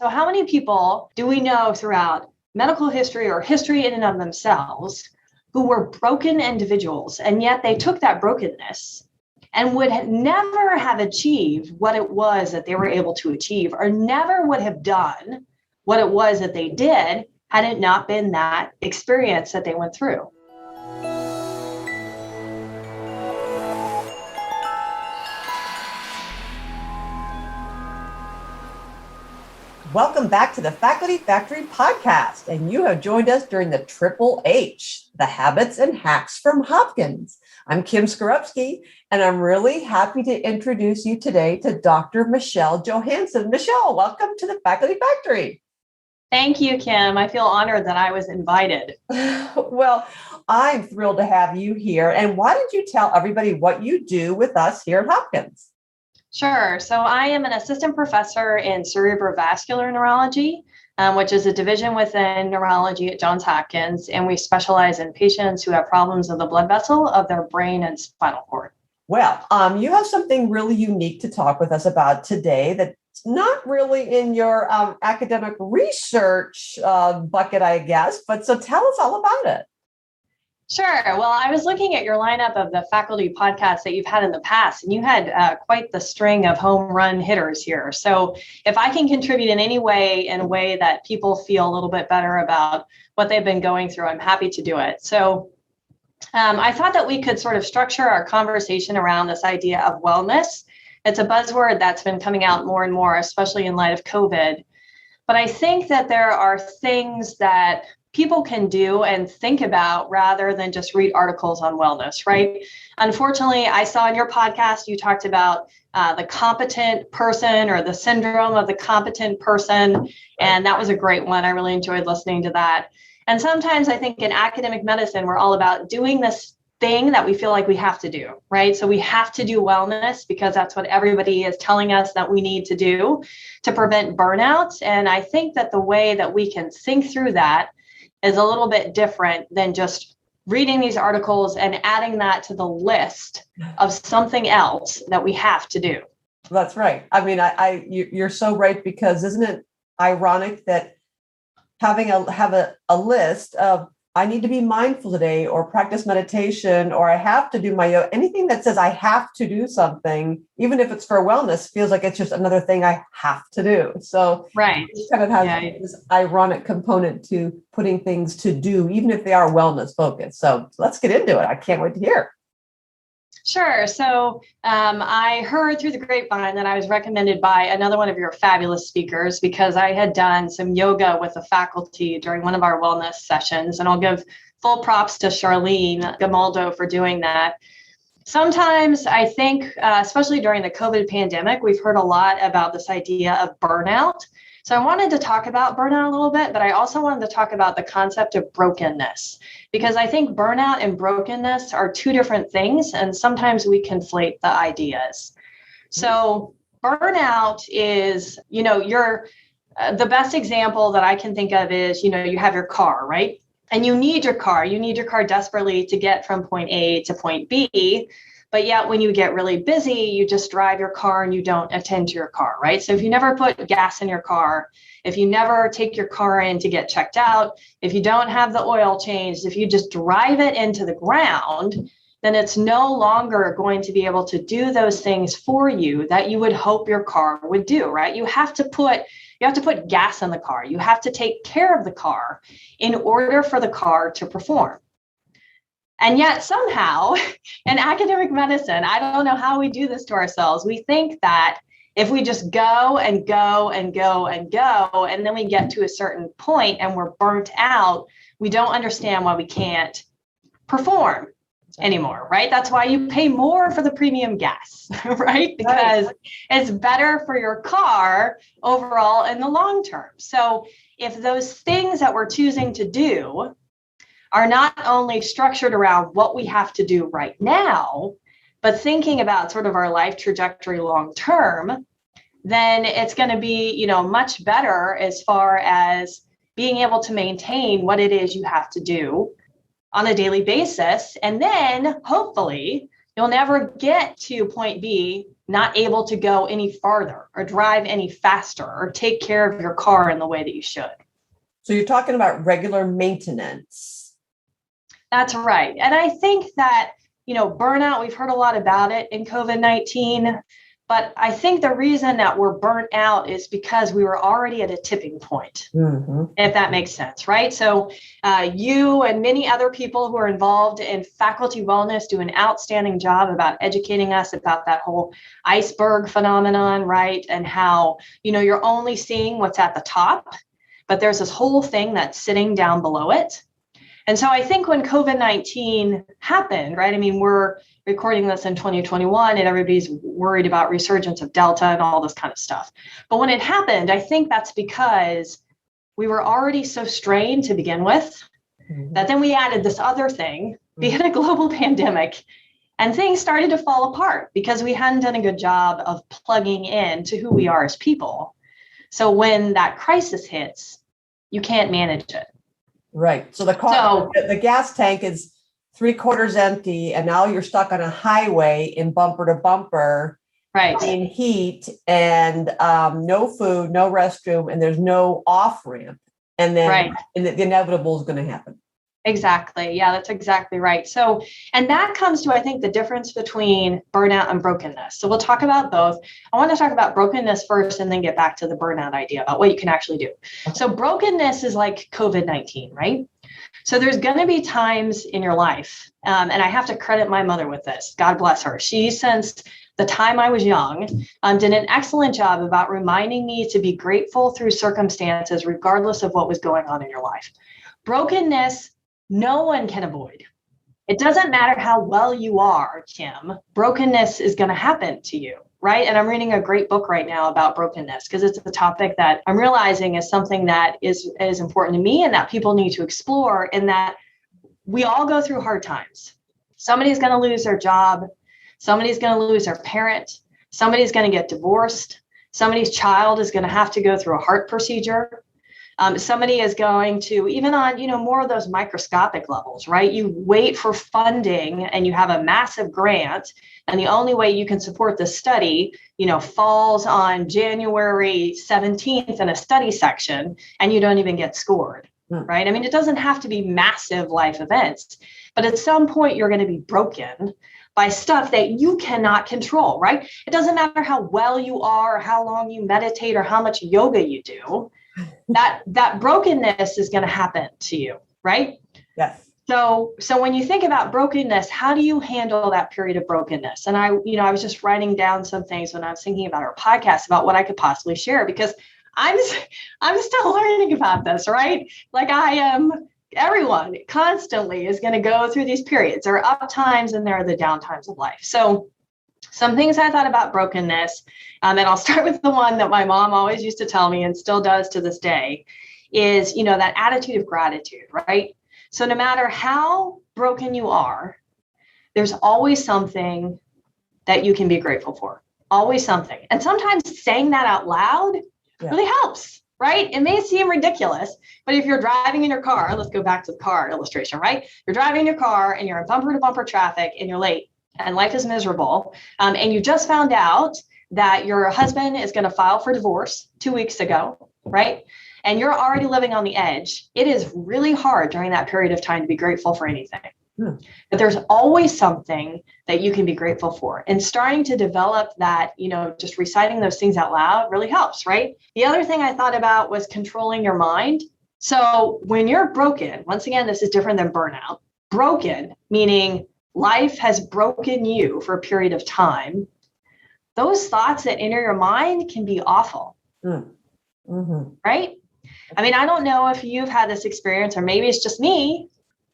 So how many people do we know throughout medical history or history in and of themselves who were broken individuals, and yet they took that brokenness and would never have achieved what it was that they were able to achieve, or never would have done what it was that they did had it not been that experience that they went through? Welcome back to the Faculty Factory podcast, and you have joined us during the Triple H, the Habits and Hacks from Hopkins. I'm Kim Skorupski, and I'm really happy to introduce you today to Dr. Michelle Johansen. Michelle, welcome to the Faculty Factory. Thank you, Kim. I feel honored that I was invited. Well, I'm thrilled to have you here. And why don't you tell everybody what you do with us here at Hopkins? Sure. So I am an assistant professor in Cerebrovascular Neurology, which is a division within neurology at Johns Hopkins. And we specialize in patients who have problems of the blood vessel of their brain and spinal cord. Well, you have something really unique to talk with us about today that's not really in your academic research bucket, I guess. But so tell us all about it. Sure. Well, I was looking at your lineup of the faculty podcasts that you've had in the past, and you had quite the string of home run hitters here. So if I can contribute in any way, in a way that people feel a little bit better about what they've been going through, I'm happy to do it. So I thought that we could sort of structure our conversation around this idea of wellness. It's a buzzword that's been coming out more and more, especially in light of COVID. But I think that there are things that people can do and think about rather than just read articles on wellness, right? Unfortunately, I saw in your podcast, you talked about the competent person or the syndrome of the competent person. And that was a great one. I really enjoyed listening to that. And sometimes I think in academic medicine, we're all about doing this thing that we feel like we have to do, right? So we have to do wellness because that's what everybody is telling us that we need to do to prevent burnout. And I think that the way that we can think through that is a little bit different than just reading these articles and adding that to the list of something else that we have to do. That's right. I mean, you're so right, because isn't it ironic that have a list of I need to be mindful today, or practice meditation, or I have to do my yoga. Anything that says I have to do something, even if it's for wellness, feels like it's just another thing I have to do. So right. It kind of has this ironic component to putting things to do, even if they are wellness focused. So let's get into it. I can't wait to hear. Sure. So I heard through the grapevine that I was recommended by another one of your fabulous speakers because I had done some yoga with the faculty during one of our wellness sessions. And I'll give full props to Charlene Gamaldo for doing that. Sometimes I think, especially during the COVID pandemic, we've heard a lot about this idea of burnout. So I wanted to talk about burnout a little bit, but I also wanted to talk about the concept of brokenness, because I think burnout and brokenness are two different things, and sometimes we conflate the ideas. So burnout is, you're the best example that I can think of is, you have your car, right? And you need your car. You need your car desperately to get from point A to point B. But yet when you get really busy, you just drive your car and you don't attend to your car, right? So if you never put gas in your car, if you never take your car in to get checked out, if you don't have the oil changed, if you just drive it into the ground, then it's no longer going to be able to do those things for you that you would hope your car would do, right? You have to put gas in the car. You have to take care of the car in order for the car to perform. And yet somehow in academic medicine, I don't know how we do this to ourselves. We think that if we just go and go and go and go, and then we get to a certain point and we're burnt out, we don't understand why we can't perform anymore, right? That's why you pay more for the premium gas, right? Because it's better for your car overall in the long term. So if those things that we're choosing to do are not only structured around what we have to do right now, but thinking about sort of our life trajectory long term, then it's going to be, much better as far as being able to maintain what it is you have to do on a daily basis. And then hopefully you'll never get to point B not able to go any farther or drive any faster or take care of your car in the way that you should. So you're talking about regular maintenance. That's right. And I think that, burnout, we've heard a lot about it in COVID-19, but I think the reason that we're burnt out is because we were already at a tipping point, if that makes sense, right? So you and many other people who are involved in faculty wellness do an outstanding job about educating us about that whole iceberg phenomenon, right? And how, you're only seeing what's at the top, but there's this whole thing that's sitting down below it. And so I think when COVID-19 happened, right, I mean, we're recording this in 2021 and everybody's worried about resurgence of Delta and all this kind of stuff. But when it happened, I think that's because we were already so strained to begin with that then we added this other thing, be it a global pandemic, and things started to fall apart because we hadn't done a good job of plugging in to who we are as people. So when that crisis hits, you can't manage it. Right. So the gas tank is 3/4 empty, and now you're stuck on a highway in bumper to bumper, right? In heat and no food, no restroom, and there's no off ramp. And then and the inevitable is going to happen. Exactly. Yeah, that's exactly right. So, and that comes to, I think, the difference between burnout and brokenness. So we'll talk about both. I want to talk about brokenness first and then get back to the burnout idea about what you can actually do. So brokenness is like COVID-19, right? So there's going to be times in your life, and I have to credit my mother with this. God bless her. She, since the time I was young, did an excellent job about reminding me to be grateful through circumstances, regardless of what was going on in your life. Brokenness, no one can avoid. It doesn't matter how well you are, Kim, brokenness is going to happen to you, right? And I'm reading a great book right now about brokenness because it's a topic that I'm realizing is something that is important to me and that people need to explore, and that we all go through hard times. Somebody's going to lose their job. Somebody's going to lose their parent. Somebody's going to get divorced. Somebody's child is going to have to go through a heart procedure. Somebody is going to, even on, more of those microscopic levels, right? You wait for funding and you have a massive grant, and the only way you can support the study, falls on January 17th in a study section, and you don't even get scored, right? I mean, it doesn't have to be massive life events, but at some point you're going to be broken by stuff that you cannot control, right? It doesn't matter how well you are, or how long you meditate, or how much yoga you do. That brokenness is going to happen to you, right? Yes. So when you think about brokenness, how do you handle that period of brokenness? And I was just writing down some things when I was thinking about our podcast about what I could possibly share, because I'm still learning about this, right? Like everyone constantly is going to go through these periods. There are up times and there are the down times of life. So some things I thought about brokenness, and I'll start with the one that my mom always used to tell me and still does to this day, is, that attitude of gratitude, right? So no matter how broken you are, there's always something that you can be grateful for, always something. And sometimes saying that out loud really helps, right? It may seem ridiculous, but if you're driving in your car, let's go back to the car illustration, right? You're driving in your car and you're in bumper to bumper traffic and you're late and life is miserable. And you just found out that your husband is going to file for divorce 2 weeks ago, right? And you're already living on the edge. It is really hard during that period of time to be grateful for anything. But there's always something that you can be grateful for. And starting to develop that, just reciting those things out loud really helps, right? The other thing I thought about was controlling your mind. So when you're broken, once again, this is different than burnout. Broken, meaning life has broken you for a period of time. Those thoughts that enter your mind can be awful, right? I mean, I don't know if you've had this experience, or maybe it's just me,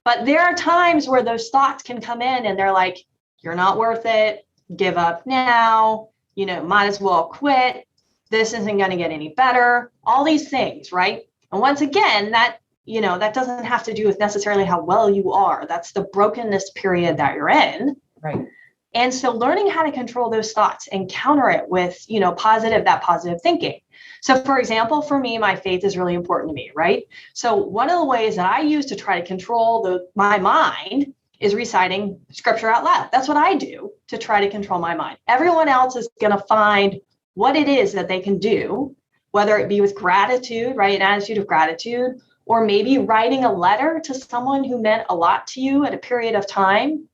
but there are times where those thoughts can come in and they're like, you're not worth it. Give up now. Might as well quit. This isn't going to get any better. All these things, right? And once again, that doesn't have to do with necessarily how well you are. That's the brokenness period that you're in. Right. And so learning how to control those thoughts and counter it with, positive thinking. So for example, for me, my faith is really important to me, right? So one of the ways that I use to try to control my mind is reciting scripture out loud. That's what I do to try to control my mind. Everyone else is going to find what it is that they can do, whether it be with gratitude, right? An attitude of gratitude, or maybe writing a letter to someone who meant a lot to you at a period of time.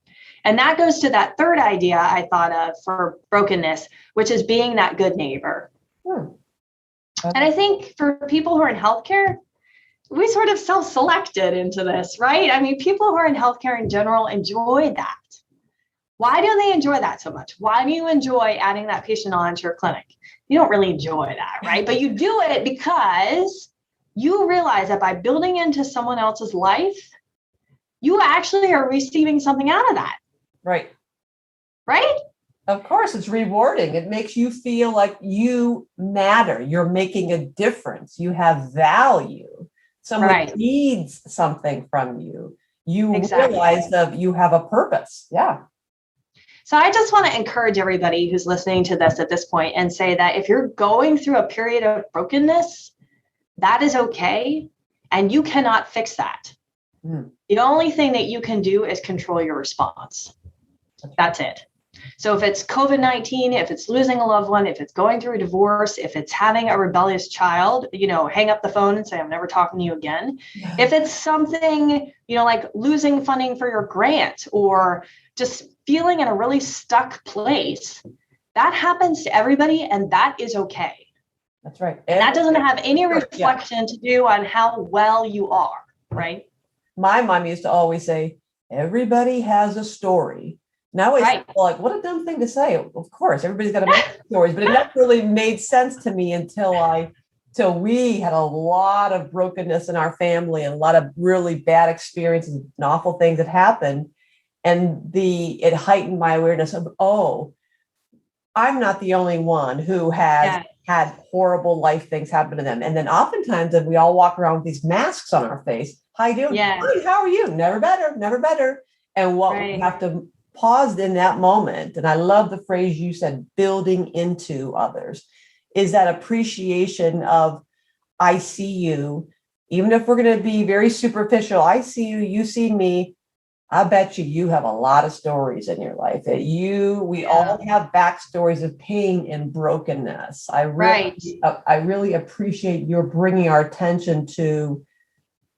And that goes to that third idea I thought of for brokenness, which is being that good neighbor. And I think for people who are in healthcare, we sort of self-selected into this, right? I mean, people who are in healthcare in general enjoy that. Why do they enjoy that so much? Why do you enjoy adding that patient on to your clinic? You don't really enjoy that, right? But you do it because you realize that by building into someone else's life, you actually are receiving something out of that. Right. Right? Of course, it's rewarding. It makes you feel like you matter. You're making a difference. You have value. Someone needs something from you. You realize that you have a purpose. Yeah. So I just want to encourage everybody who's listening to this at this point and say that if you're going through a period of brokenness, that is okay. And you cannot fix that. The only thing that you can do is control your response. That's it. So if it's COVID-19, if it's losing a loved one, if it's going through a divorce, if it's having a rebellious child, hang up the phone and say, I'm never talking to you again. If it's something, like losing funding for your grant or just feeling in a really stuck place, that happens to everybody and that is okay. That's right. And that doesn't have any reflection to do on how well you are, right? My mom used to always say, everybody has a story. Now it's like, what a dumb thing to say. Of course, everybody's got to make stories, but it never really made sense to me until we had a lot of brokenness in our family and a lot of really bad experiences and awful things that happened. And it heightened my awareness of, I'm not the only one who has had horrible life things happen to them. And then oftentimes we all walk around with these masks on our face. How you doing? Yeah. Fine, how are you? Never better, never better. And what we have to pause in that moment, and I love the phrase you said, building into others, is that appreciation of, I see you, even if we're going to be very superficial, I see you, you see me. I bet you have a lot of stories in your life that we all have backstories of pain and brokenness. I really appreciate your bringing our attention to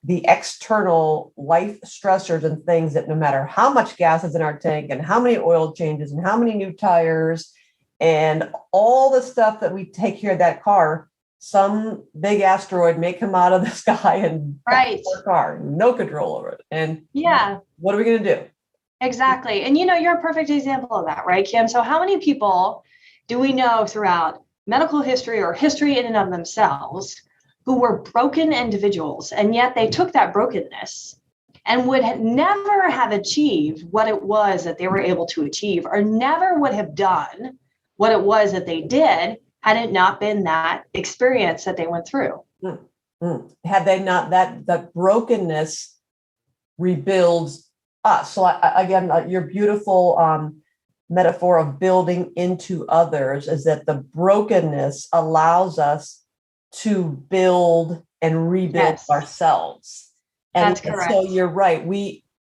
the external life stressors and things that no matter how much gas is in our tank and how many oil changes and how many new tires and all the stuff that we take care of that car, some big asteroid may come out of the sky and our car, no control over it. And what are we going to do? Exactly. And you're a perfect example of that, right, Kim? So how many people do we know throughout medical history or history in and of themselves who were broken individuals, and yet they took that brokenness and would never have achieved what it was that they were able to achieve, or never would have done what it was that they did had it not been that experience that they went through. Had they not, that brokenness rebuilds us. So again, your beautiful metaphor of building into others is that the brokenness allows us to build and rebuild ourselves. And that's correct. So you're right.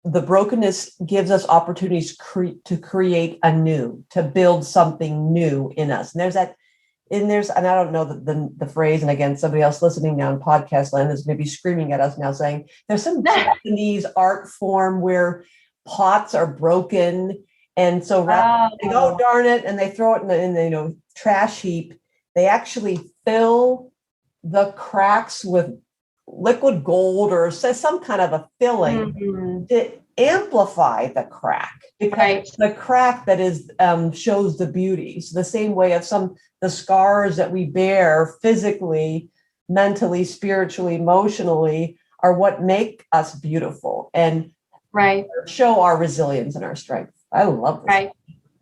The brokenness gives us opportunities to create anew, to build something new in us. And I don't know the phrase, and again, somebody else listening now in podcast land is maybe screaming at us now saying, there's some Japanese art form where pots are broken. And so rather than go, darn it, and they throw it in the trash heap, they actually fill the cracks with liquid gold or some kind of a filling to amplify the crack, because the crack that is shows the beauty. So the same way of the scars that we bear physically, mentally, spiritually, emotionally are what make us beautiful and show our resilience and our strength. I love this. Right.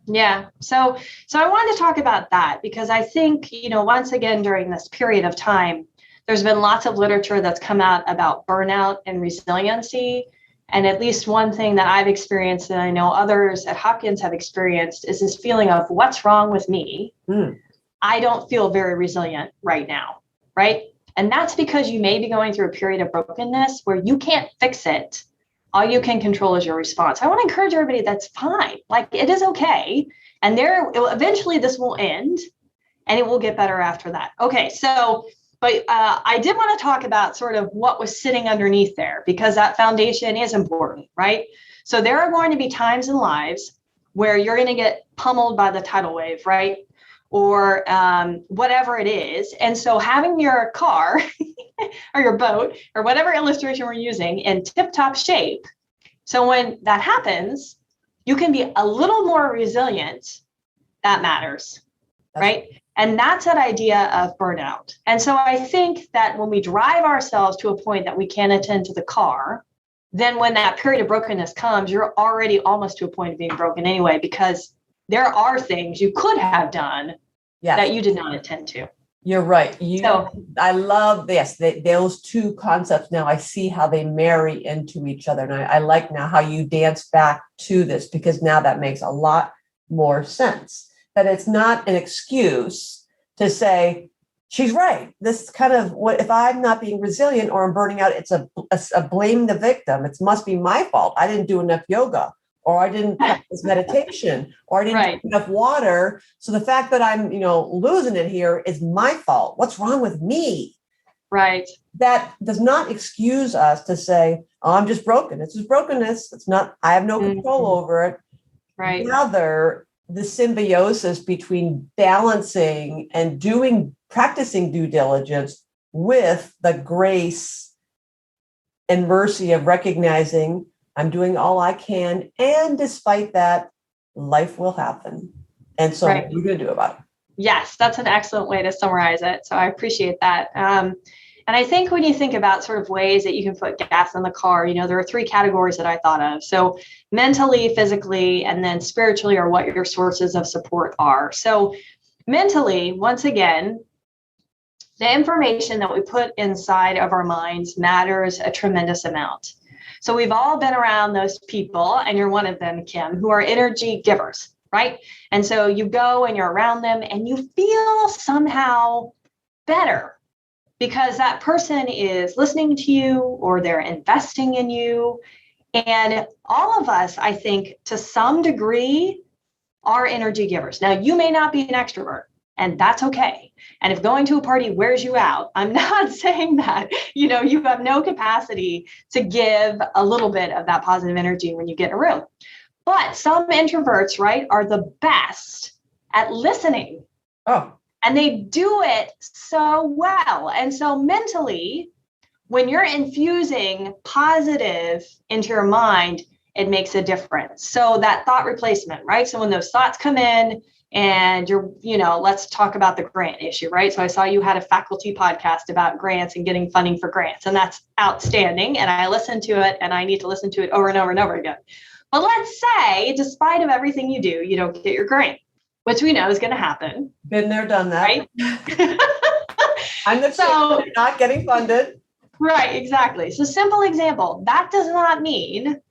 Yeah. So I wanted to talk about that because I think, once again, during this period of time, there's been lots of literature that's come out about burnout and resiliency. And at least one thing that I've experienced, and I know others at Hopkins have experienced, is this feeling of what's wrong with me? I don't feel very resilient right now. Right. And that's because you may be going through a period of brokenness where you can't fix it All you can control is your response. I want to encourage everybody that's fine. Like, it is okay. And eventually this will end and it will get better after that. Okay, so, but I did want to talk about sort of what was sitting underneath there, because that foundation is important, right? So there are going to be times in lives where you're going to get pummeled by the tidal wave, right? Or whatever it is. And so having your car or your boat or whatever illustration we're using in tip-top shape, so when that happens, you can be a little more resilient. That matters, right? And that's that idea of burnout. And so I think that when we drive ourselves to a point that we can't attend to the car, then when that period of brokenness comes, you're already almost to a point of being broken anyway, because there are things you could have done that you did not attend to. You're right. I love those two concepts. Now I see how they marry into each other. And I like now how you dance back to this, because now that makes a lot more sense. That it's not an excuse to say, she's right. This is kind of what, if I'm not being resilient or I'm burning out, it's a blame the victim. It must be my fault. I didn't do enough yoga, or I didn't practice meditation, or I didn't drink enough water. So the fact that I'm, losing it here is my fault. What's wrong with me? Right. That does not excuse us to say, oh, I'm just broken. It's just brokenness. It's not, I have no control over it. Right. Rather, the symbiosis between balancing and practicing due diligence with the grace and mercy of recognizing I'm doing all I can. And despite that, life will happen. And so what are you going to do about it? Yes, that's an excellent way to summarize it. So I appreciate that. And I think when you think about sort of ways that you can put gas in the car, there are 3 categories that I thought of. So mentally, physically, and then spiritually, are what your sources of support are. So mentally, once again, the information that we put inside of our minds matters a tremendous amount. So we've all been around those people, and you're one of them, Kim, who are energy givers, right? And so you go and you're around them and you feel somehow better, because that person is listening to you or they're investing in you. And all of us, I think, to some degree, are energy givers. Now, you may not be an extrovert, and that's okay. And if going to a party wears you out, I'm not saying that, you have no capacity to give a little bit of that positive energy when you get in a room. But some introverts, right, are the best at listening. Oh. And they do it so well. And so mentally, when you're infusing positive into your mind, it makes a difference. So that thought replacement, right? So when those thoughts come in and you're, let's talk about the grant issue, right? So I saw you had a faculty podcast about grants and getting funding for grants, and that's outstanding. And I listened to it, and I need to listen to it over and over and over again. But let's say, despite of everything you do, you don't get your grant, which we know is going to happen. Been there, done that. Right? I'm the not getting funded. Right, exactly. So simple example, that does not mean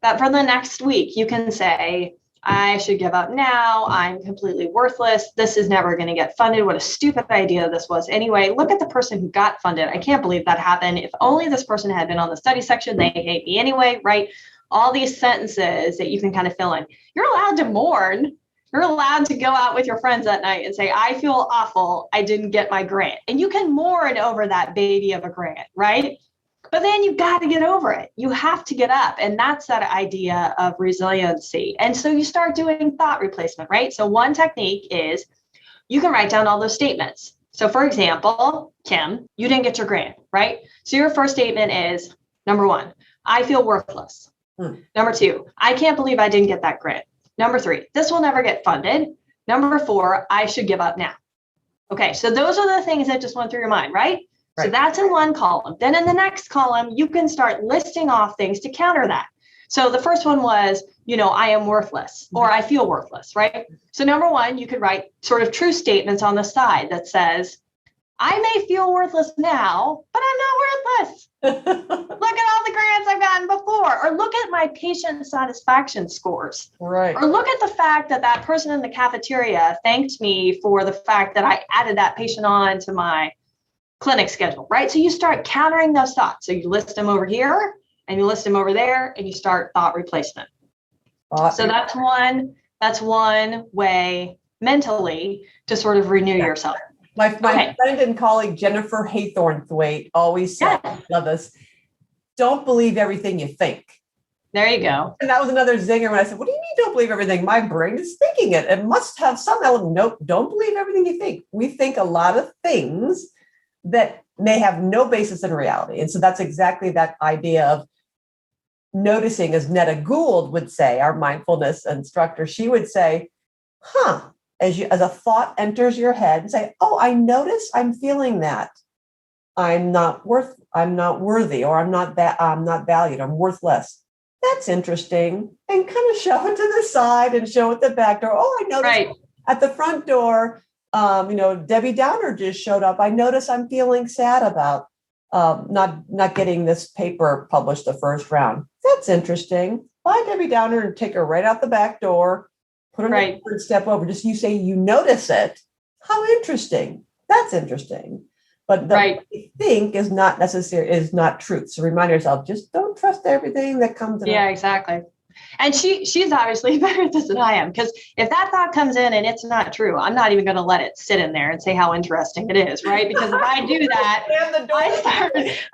that for the next week, you can say, I should give up now. I'm completely worthless. This is never going to get funded. What a stupid idea this was. Anyway, look at the person who got funded. I can't believe that happened. If only this person had been on the study section, they hate me anyway, right? All these sentences that you can kind of fill in. You're allowed to mourn. You're allowed to go out with your friends that night and say, I feel awful. I didn't get my grant. And you can mourn over that baby of a grant, right? But then you've got to get over it. You have to get up. And that's that idea of resiliency. And so you start doing thought replacement, right? So one technique is you can write down all those statements. So for example, Kim, you didn't get your grant, right? So your first statement is, number 1, I feel worthless. Number 2, I can't believe I didn't get that grant. Number 3, this will never get funded. Number 4, I should give up now. Okay, so those are the things that just went through your mind, right? So that's in one column. Then in the next column, you can start listing off things to counter that. So the first one was, I am worthless, or I feel worthless, right? So number 1, you could write sort of true statements on the side that says, I may feel worthless now, but I'm not worthless. Look at all the grants I've gotten before, or look at my patient satisfaction scores, right? Or look at the fact that that person in the cafeteria thanked me for the fact that I added that patient on to my clinic schedule, right? So you start countering those thoughts. So you list them over here, and you list them over there and you start thought replacement. So that's one way mentally to sort of renew yourself. My friend and colleague, Jennifer Haythornthwaite, always said, love this, don't believe everything you think. There you go. And that was another zinger when I said, what do you mean don't believe everything? My brain is thinking it. It must have some element. Nope, don't believe everything you think. We think a lot of things that may have no basis in reality. And so that's exactly that idea of noticing, as Netta Gould would say, our mindfulness instructor. She would say, as a thought enters your head, and say, oh, I notice I'm feeling that. I'm not worthy, or I'm not valued, I'm worthless. That's interesting. And kind of show it to the side and show it the back door. Oh, I noticed at the front door, Debbie Downer just showed up. I notice I'm feeling sad about not getting this paper published the first round. That's interesting. Bye, Debbie Downer, and take her right out the back door, put her in the third step over. Just you say you notice it. How interesting. That's interesting. But what you think is not necessary, is not truth. So remind yourself, just don't trust everything that comes in. Yeah, exactly. And she's obviously better at this than I am, because if that thought comes in and it's not true, I'm not even going to let it sit in there and say how interesting it is, right? Because if I do that,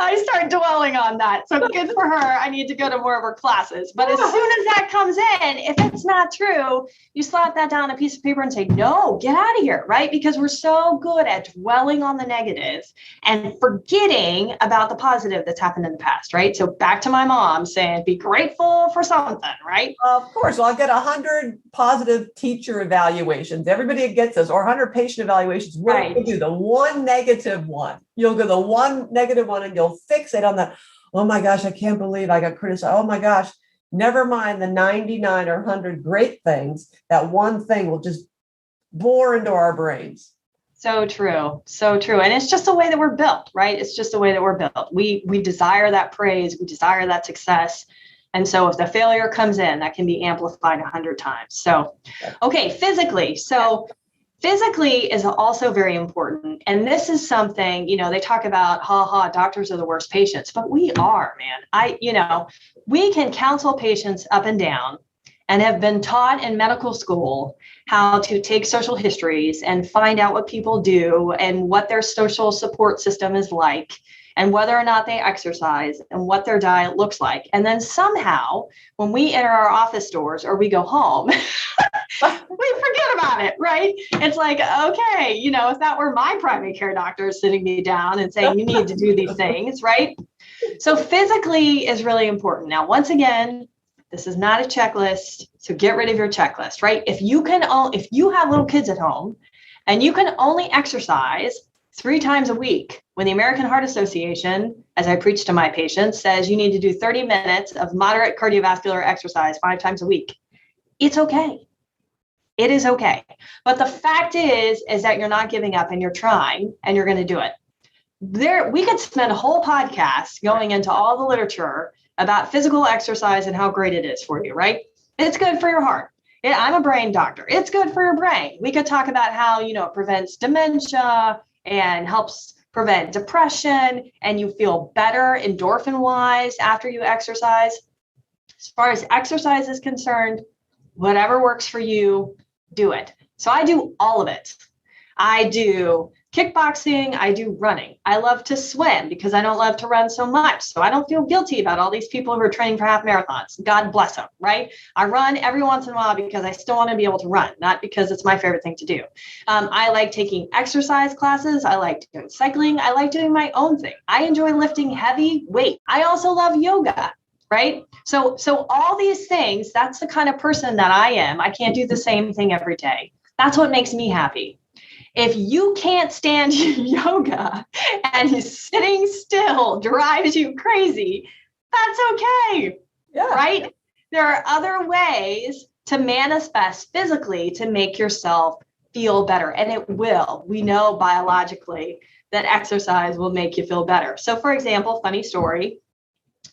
I start dwelling on that. So good for her. I need to go to more of her classes. But as soon as that comes in, if it's not true, you slap that down on a piece of paper and say, no, get out of here, right? Because we're so good at dwelling on the negatives and forgetting about the positive that's happened in the past, right? So back to my mom saying, be grateful for something. Right? Of course. Well, I'll get 100 positive teacher evaluations. Everybody gets this, or 100 patient evaluations. What will do? The one negative one. You'll go the one negative one and you'll fixate on that. Oh my gosh, I can't believe I got criticized. Oh my gosh. Never mind the 99 or 100 great things. That one thing will just bore into our brains. So true. So true. And it's just the way that we're built, right? It's just the way that we're built. We desire that praise. We desire that success. And so if the failure comes in, that can be amplified 100 times. So, okay, physically. So physically is also very important. And this is something, they talk about, doctors are the worst patients, but we are, man. We can counsel patients up and down and have been taught in medical school how to take social histories and find out what people do and what their social support system is like, and whether or not they exercise and what their diet looks like. And then somehow when we enter our office doors or we go home, we forget about it, right? It's like, okay, if that were my primary care doctor sitting me down and saying, you need to do these things, right? So physically is really important. Now, once again, this is not a checklist. So get rid of your checklist, right? If you have little kids at home and you can only exercise 3 times a week, when the American Heart Association, as I preach to my patients, says you need to do 30 minutes of moderate cardiovascular exercise 5 times a week, it's okay. It is okay. But the fact is that you're not giving up and you're trying and you're going to do it. We could spend a whole podcast going into all the literature about physical exercise and how great it is for you, right? It's good for your heart. I'm a brain doctor. It's good for your brain. We could talk about how, it prevents dementia and helps prevent depression, and you feel better endorphin-wise after you exercise. As far as exercise is concerned, whatever works for you, do it. So I do all of it. I do kickboxing. I do running. I love to swim because I don't love to run so much. So I don't feel guilty about all these people who are training for half marathons. God bless them, right? I run every once in a while because I still want to be able to run, not because it's my favorite thing to do. I like taking exercise classes. I like doing cycling. I like doing my own thing. I enjoy lifting heavy weight. I also love yoga. Right? So all these things, that's the kind of person that I am. I can't do the same thing every day. That's what makes me happy. If you can't stand yoga and sitting still drives you crazy, that's okay. Yeah. Right? There are other ways to manifest physically to make yourself feel better. And it will. We know biologically that exercise will make you feel better. So for example, funny story,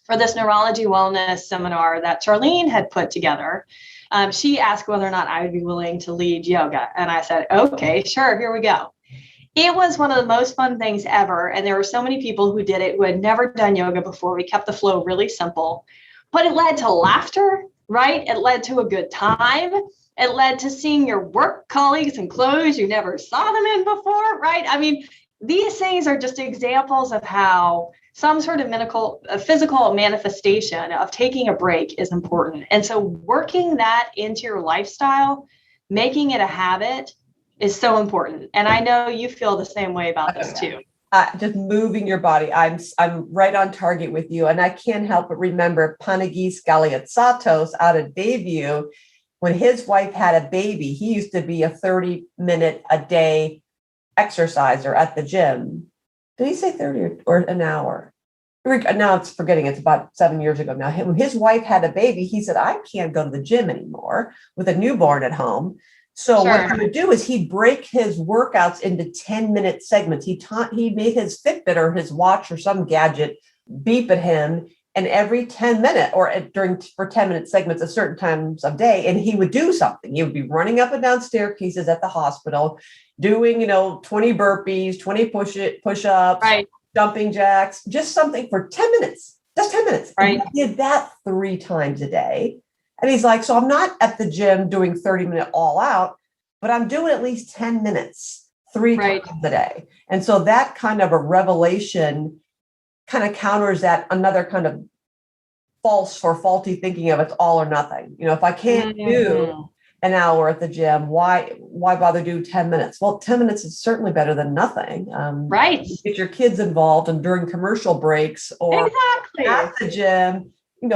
for this neurology wellness seminar that Charlene had put together, she asked whether or not I would be willing to lead yoga. And I said, okay, sure, here we go. It was one of the most fun things ever. And there were so many people who did it who had never done yoga before. We kept the flow really simple, but it led to laughter, right? It led to a good time. It led to seeing your work colleagues in clothes you never saw them in before, right? I mean, these things are just examples of how some sort of physical manifestation of taking a break is important. And so working that into your lifestyle, making it a habit is so important. And I know you feel the same way about this too. Just moving your body. I'm right on target with you. And I can't help but remember Panagis Galiatsatos out of Bayview. When his wife had a baby, he used to be a 30-minute a day exerciser at the gym. Did he say 30 or an hour? Now it's forgetting. It's about 7 years ago now. When his wife had a baby, he said, I can't go to the gym anymore with a newborn at home. So Sure. what he would do is he'd break his workouts into 10-minute segments. He made his Fitbit or his watch or some gadget beep at him, and every 10-minute or for 10-minute segments at certain times of day, and he would do something. He would be running up and down staircases at the hospital, doing 20 burpees, 20 push-ups, Right. jumping jacks, just something for 10 minutes, just 10 minutes. Right. And he did that 3 times a day. And he's like, so I'm not at the gym doing 30-minute all out, but I'm doing at least 10 minutes 3 Right. times a day. And so that kind of a revelation kind of counters that another kind of faulty thinking of it's all or nothing. If I can't do an hour at the gym, why bother do 10 minutes? Well, 10 minutes is certainly better than nothing. Right. Get your kids involved and during commercial breaks or exactly. at the gym,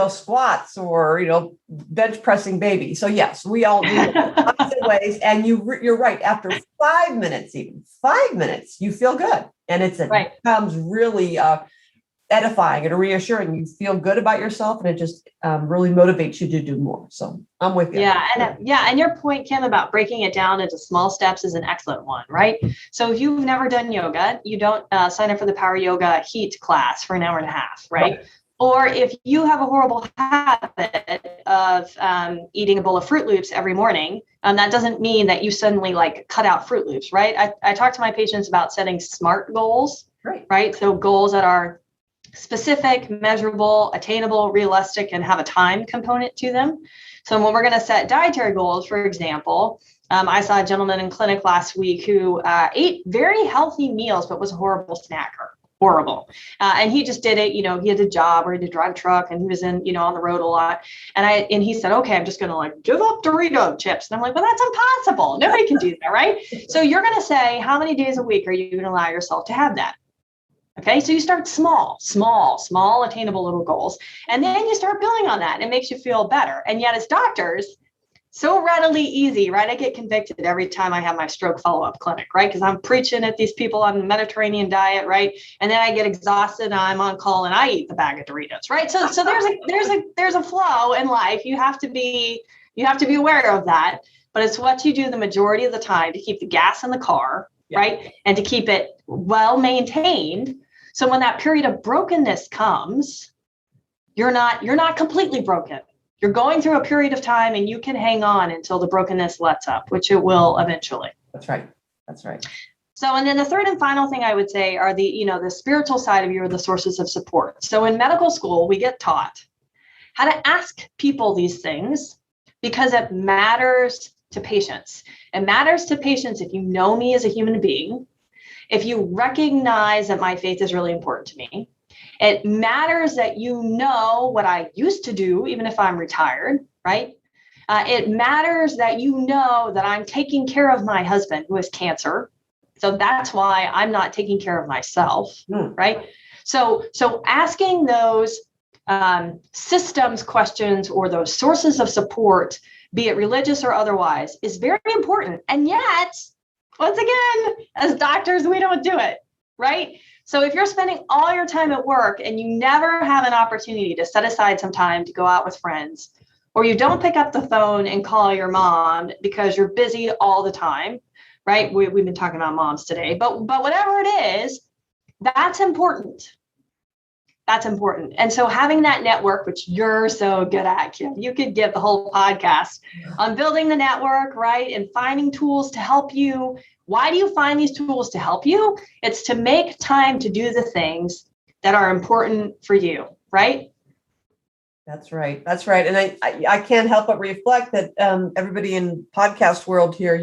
squats or, bench pressing baby. So yes, we all do lots of ways. And you're right. After 5 minutes, even 5 minutes, you feel good. And it becomes really edifying and reassuring. You feel good about yourself, and it just really motivates you to do more. So I'm with you. Yeah. And your point, Kim, about breaking it down into small steps is an excellent one, right? So if you've never done yoga, you don't sign up for the Power Yoga Heat class for an hour and a half, right? Or if you have a horrible habit of eating a bowl of Fruit Loops every morning, that doesn't mean that you suddenly cut out Fruit Loops, right? I talk to my patients about setting SMART goals, right? So goals that are specific, measurable, attainable, realistic, and have a time component to them. So when we're going to set dietary goals, for example, I saw a gentleman in clinic last week who ate very healthy meals, but was a horrible snacker. Horrible. And he just did it, he had a job where he had to drive a truck and he was in, on the road a lot. And he said, okay, I'm just going to give up Dorito chips. And I'm like, well, that's impossible. Nobody can do that. Right. So you're going to say, how many days a week are you going to allow yourself to have that? Okay. So you start small, attainable little goals. And then you start building on that. And it makes you feel better. And yet as doctors, so readily easy, right? I get convicted every time I have my stroke follow-up clinic, right? Because I'm preaching at these people on the Mediterranean diet, right? And then I get exhausted and I'm on call and I eat the bag of Doritos, right? So there's a flow in life. You have to be aware of that, but it's what you do the majority of the time to keep the gas in the car, right? And to keep it well maintained. So when that period of brokenness comes, you're not completely broken. You're going through a period of time and you can hang on until the brokenness lets up, which it will eventually. That's right. So, and then the third and final thing I would say are the spiritual side of you are the sources of support. So in medical school, we get taught how to ask people these things because it matters to patients. It matters to patients if you know me as a human being, if you recognize that my faith is really important to me. It matters that you know what I used to do, even if I'm retired, right? It matters that you know that I'm taking care of my husband who has cancer. So that's why I'm not taking care of myself, right? So asking those systems questions or those sources of support, be it religious or otherwise, is very important. And yet, once again, as doctors, we don't do it, right? So if you're spending all your time at work and you never have an opportunity to set aside some time to go out with friends, or you don't pick up the phone and call your mom because you're busy all the time, right? We've been talking about moms today, but whatever it is, that's important. That's important. And so having that network, which you're so good at, Kim, you could give the whole podcast on building the network, right? And finding tools to help you. Why do you find these tools to help you? It's to make time to do the things that are important for you, right? That's right. That's right. And I can't help but reflect that everybody in podcast world here,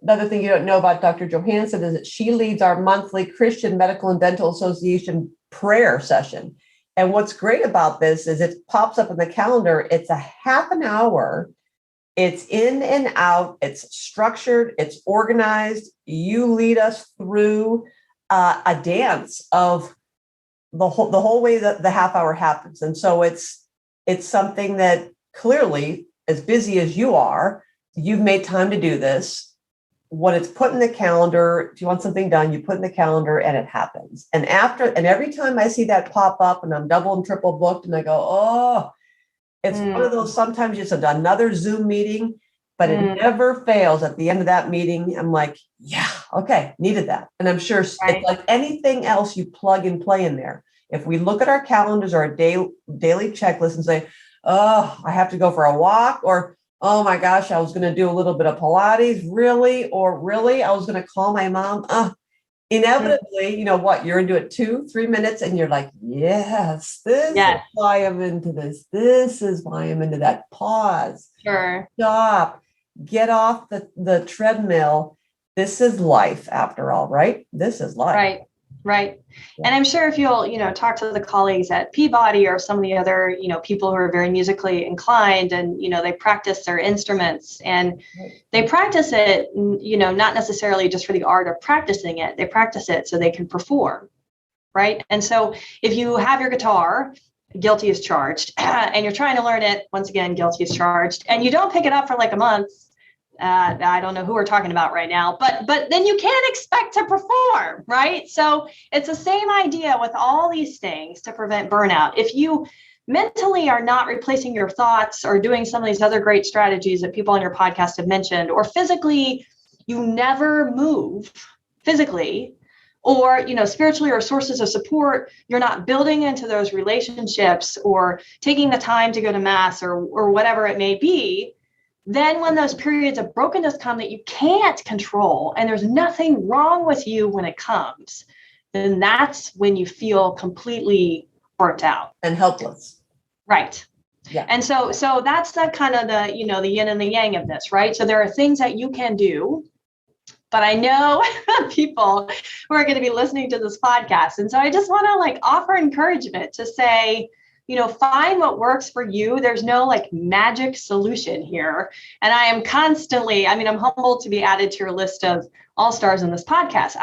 another thing you don't know about Dr. Johansen is that she leads our monthly Christian Medical and Dental Association prayer session. And what's great about this is it pops up in the calendar. It's a half an hour. It's in and out. It's structured. It's organized. You lead us through a dance of the whole way that the half hour happens. And so it's something that clearly, as busy as you are, you've made time to do this. When it's put in the calendar, if you want something done, you put in the calendar and it happens. And every time I see that pop up and I'm double and triple booked and I go, oh, it's one of those, sometimes just another Zoom meeting, but it never fails. At the end of that meeting, I'm like, yeah, okay, needed that. And I'm sure it's like anything else you plug and play in there. If we look at our calendars or a daily checklist and say, oh, I have to go for a walk, or oh my gosh, I was going to do a little bit of Pilates, really? Or really, I was going to call my mom. Inevitably, you know what? You're into it 2-3 minutes and you're like, yes, this is why I'm into this. This is why I'm into that. Pause. Sure. Stop. Get off the treadmill. This is life after all, right? This is life. Right. And I'm sure if you'll, talk to the colleagues at Peabody or some of the other, people who are very musically inclined and, they practice their instruments and they practice it, not necessarily just for the art of practicing it. They practice it so they can perform. Right. And so if you have your guitar, guilty as charged, and you're trying to learn it, once again, guilty as charged, and you don't pick it up for like a month, I don't know who we're talking about right now, but then you can't expect to perform, right? So it's the same idea with all these things to prevent burnout. If you mentally are not replacing your thoughts or doing some of these other great strategies that people on your podcast have mentioned, or physically, you never move physically, or, spiritually or sources of support, you're not building into those relationships or taking the time to go to mass or whatever it may be. Then when those periods of brokenness come that you can't control and there's nothing wrong with you when it comes, then that's when you feel completely burnt out. And helpless. Right. Yeah. And so that's the kind of the yin and the yang of this, right? So there are things that you can do, but I know people who are going to be listening to this podcast. And so I just want to offer encouragement to say, find what works for you. There's no magic solution here. And I am constantly, I'm humbled to be added to your list of all stars in this podcast.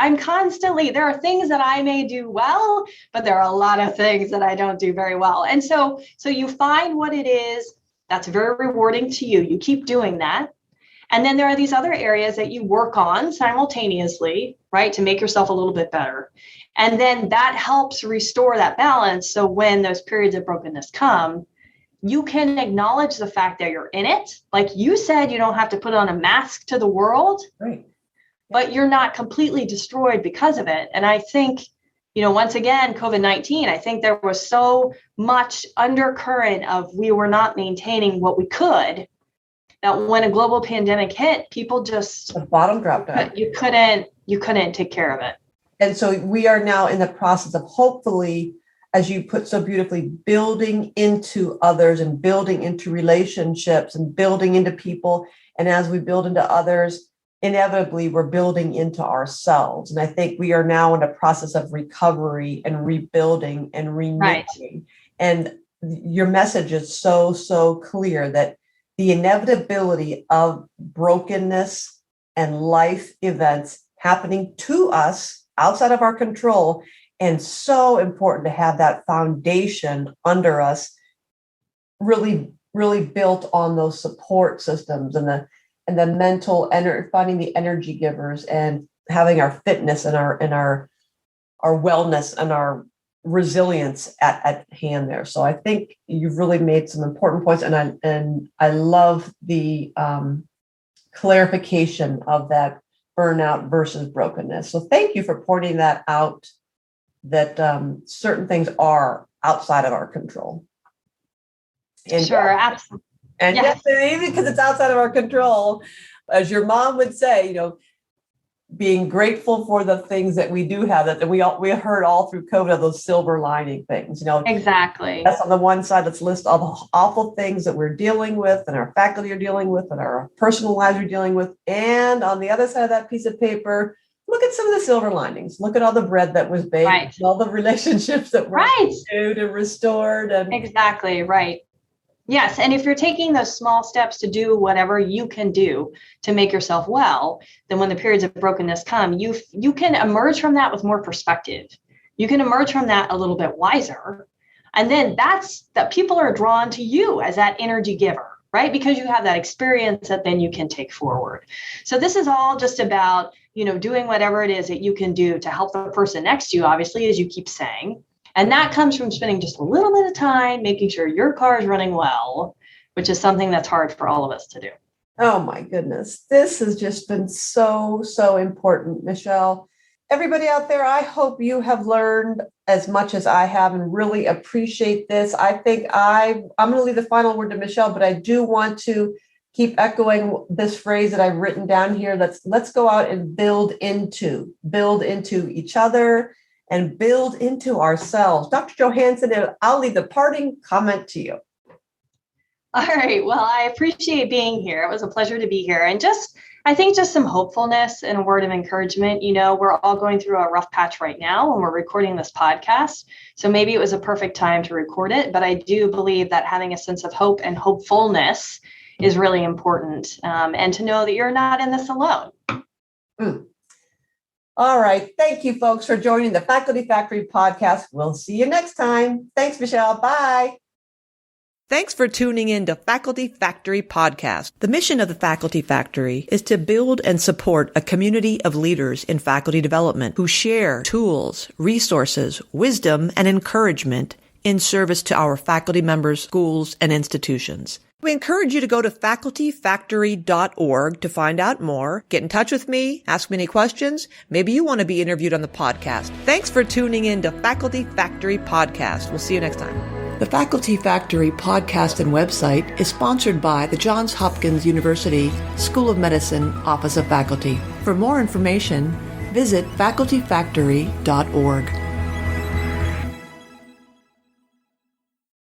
There are things that I may do well, but there are a lot of things that I don't do very well. And so you find what it is that's very rewarding to you. You keep doing that. And then there are these other areas that you work on simultaneously, right, to make yourself a little bit better. And then that helps restore that balance. So when those periods of brokenness come, you can acknowledge the fact that you're in it. Like you said, you don't have to put on a mask to the world, right? But you're not completely destroyed because of it. And I think, once again, COVID-19, I think there was so much undercurrent of we were not maintaining what we could, that when a global pandemic hit, people just the bottom dropped out. You couldn't take care of it. And so we are now in the process of hopefully, as you put so beautifully, building into others and building into relationships and building into people. And as we build into others, inevitably we're building into ourselves. And I think we are now in a process of recovery and rebuilding and renewing. Right. And your message is so, so clear that the inevitability of brokenness and life events happening to us outside of our control, and so important to have that foundation under us really, really built on those support systems and the mental energy, finding the energy givers and having our fitness and our wellness and our resilience at hand there. So I think you've really made some important points, and I love the clarification of that burnout versus brokenness. So thank you for pointing that out that certain things are outside of our control. And sure, absolutely. And yes, even because it's outside of our control, as your mom would say, being grateful for the things that we do have, that we heard all through COVID of those silver lining things. Exactly. That's on the one side. Let's list all the awful things that we're dealing with and our faculty are dealing with and our personal lives are dealing with. And on the other side of that piece of paper, look at some of the silver linings. Look at all the bread that was baked, right. All the relationships that were renewed and restored. And exactly, right. Yes. And if you're taking those small steps to do whatever you can do to make yourself well, then when the periods of brokenness come, you can emerge from that with more perspective. You can emerge from that a little bit wiser. And then that's that people are drawn to you as that energy giver, right? Because you have that experience that then you can take forward. So this is all just about, doing whatever it is that you can do to help the person next to you, obviously, as you keep saying. And that comes from spending just a little bit of time making sure your car is running well, which is something that's hard for all of us to do. Oh, my goodness. This has just been so, so important, Michelle. Everybody out there, I hope you have learned as much as I have and really appreciate this. I think I'm going to leave the final word to Michelle, but I do want to keep echoing this phrase that I've written down here. Let's go out and build into each other and build into ourselves. Dr. Johansen, I'll leave the parting comment to you. All right. Well, I appreciate being here. It was a pleasure to be here. And I think just some hopefulness and a word of encouragement. We're all going through a rough patch right now when we're recording this podcast. So maybe it was a perfect time to record it. But I do believe that having a sense of hope and hopefulness is really important. And to know that you're not in this alone. All right. Thank you, folks, for joining the Faculty Factory podcast. We'll see you next time. Thanks, Michelle. Bye. Thanks for tuning in to Faculty Factory Podcast. The mission of the Faculty Factory is to build and support a community of leaders in faculty development who share tools, resources, wisdom, and encouragement in service to our faculty members, schools, and institutions. We encourage you to go to facultyfactory.org to find out more. Get in touch with me, ask me any questions. Maybe you want to be interviewed on the podcast. Thanks for tuning in to Faculty Factory Podcast. We'll see you next time. The Faculty Factory podcast and website is sponsored by the Johns Hopkins University School of Medicine Office of Faculty. For more information, visit facultyfactory.org.